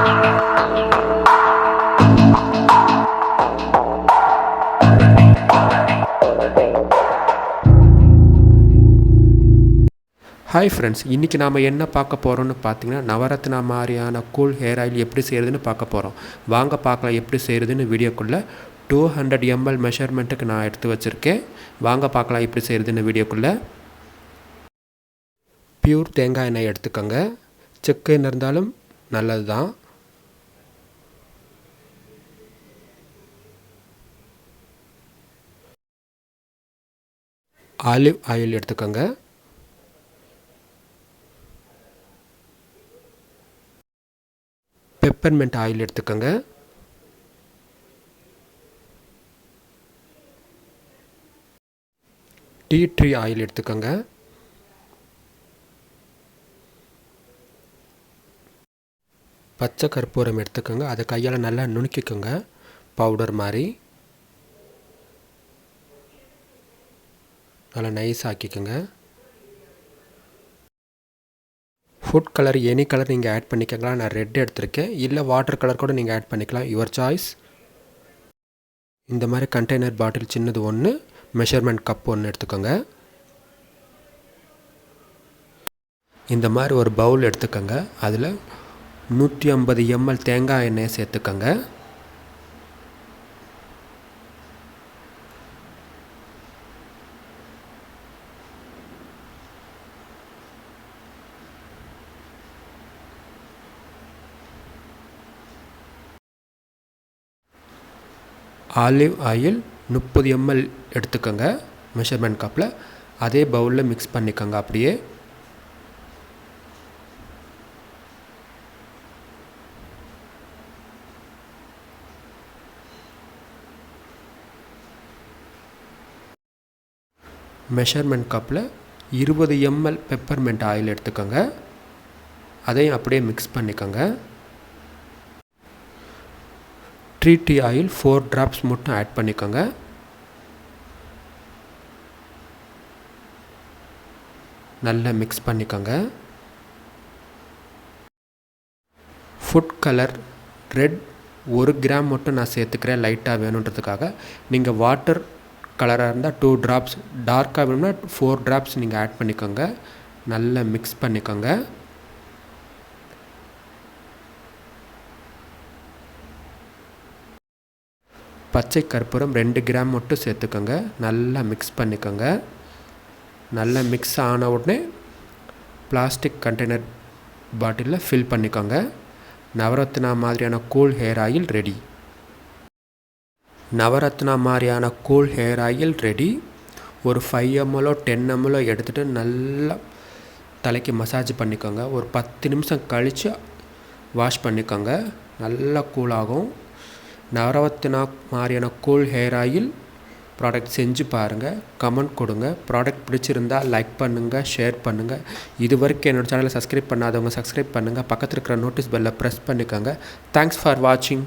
Hi friends, இன்றைக்கி நாம் என்ன பார்க்க போகிறோம்னு பார்த்தீங்கன்னா நவரத்னா மாதிரியான கூல் ஹேர் ஆயில் எப்படி செய்கிறதுன்னு பார்க்க போகிறோம். வாங்க பார்க்கலாம் எப்படி செய்கிறதுன்னு. வீடியோக்குள்ளே 200 ml மெஷர்மெண்ட்டுக்கு நான் எடுத்து வச்சுருக்கேன். வாங்க பார்க்கலாம் எப்படி செய்கிறதுன்னு வீடியோக்குள்ளே. பியூர் தேங்காய் எண்ணெய் எடுத்துக்கோங்க. செக்கு எண்ணெய் இருந்தாலும் நல்லது தான். ஆலிவ் ஆயில் எடுத்துக்கோங்க. பெப்பர்மெண்ட் ஆயில் எடுத்துக்கோங்க. டீ ட்ரீ ஆயில் எடுத்துக்கோங்க. பச்சை கற்பூரம் எடுத்துக்கோங்க. அதை கையால் நல்லா நுணுக்கிக்கோங்க, பவுடர் மாதிரி நல்லா நைஸ் ஆக்கிக்கோங்க. ஃபுட் கலர் எனி கலர் நீங்கள் ஆட் பண்ணிக்கலாம். நான் ரெட் எடுத்திருக்கேன், இல்லை வாட்டர் கலர் கூட நீங்கள் ஆட் பண்ணிக்கலாம், யுவர் சாய்ஸ். இந்த மாதிரி கண்டெய்னர் பாட்டில் சின்னது ஒன்று, மெஷர்மெண்ட் கப் ஒன்று எடுத்துக்கோங்க. இந்த மாதிரி ஒரு பவுல் எடுத்துக்கோங்க. அதில் 150 ml தேங்காய் எண்ணெயை சேர்த்துக்கோங்க. ஆலிவ் ஆயில் 30 ml எடுத்துக்கோங்க மெஷர்மெண்ட் கப்பில். அதே பவுலில் மிக்ஸ் பண்ணிக்கோங்க. அப்படியே மெஷர்மெண்ட் கப்பில் 20 ml பெப்பர்மெண்ட் ஆயில் எடுத்துக்கோங்க. அதையும் அப்படியே மிக்ஸ் பண்ணிக்கோங்க. ட்ரீ ஆயில் 4 drops மட்டும் ஆட் பண்ணிக்கோங்க. நல்லா மிக்ஸ் பண்ணிக்கோங்க. ஃபுட் கலர் ரெட் 1 கிராம் மட்டும் நான் சேர்த்துக்கிறேன், லைட்டாக வேணுன்றதுக்காக. நீங்கள் வாட்டர் கலராக இருந்தால் 2 drops, டார்க்காக வேணும்னா 4 drops நீங்கள் ஆட் பண்ணிக்கோங்க. நல்லா மிக்ஸ் பண்ணிக்கோங்க. பச்சை கற்பூரம் 2 கிராம் மட்டும் சேர்த்துக்கோங்க. நல்லா மிக்ஸ் பண்ணிக்கோங்க. நல்லா மிக்ஸ் ஆன உடனே பிளாஸ்டிக் கண்டெய்னர் பாட்டிலில் ஃபில் பண்ணிக்கோங்க. நவரத்னா மாதிரியான cool hair oil ready. Navratna மாதிரியான கூல் ஹேர் ஆயில் ரெடி. ஒரு 5 ml 10 ml எடுத்துகிட்டு நல்லா தலைக்கு மசாஜ் பண்ணிக்கோங்க. ஒரு 10 நிமிஷம் கழித்து வாஷ் பண்ணிக்கோங்க. நல்லா கூலாகும். நவரத்னா மாதிரியான கூல் ஹேர் ஆயில் ப்ராடக்ட் செஞ்சு பாருங்கள், கமெண்ட் கொடுங்க. ப்ராடக்ட் பிடிச்சிருந்தால் லைக் பண்ணுங்கள், ஷேர் பண்ணுங்கள். இது வரைக்கும் என்னோடய சேனலை சப்ஸ்கிரைப் பண்ணாதவங்க சப்ஸ்கிரைப் பண்ணுங்கள். பக்கத்தில் இருக்கிற நோட்டீஸ் பெல்லை ப்ரெஸ் பண்ணிக்கோங்க. தேங்க்ஸ் ஃபார் வாட்சிங்.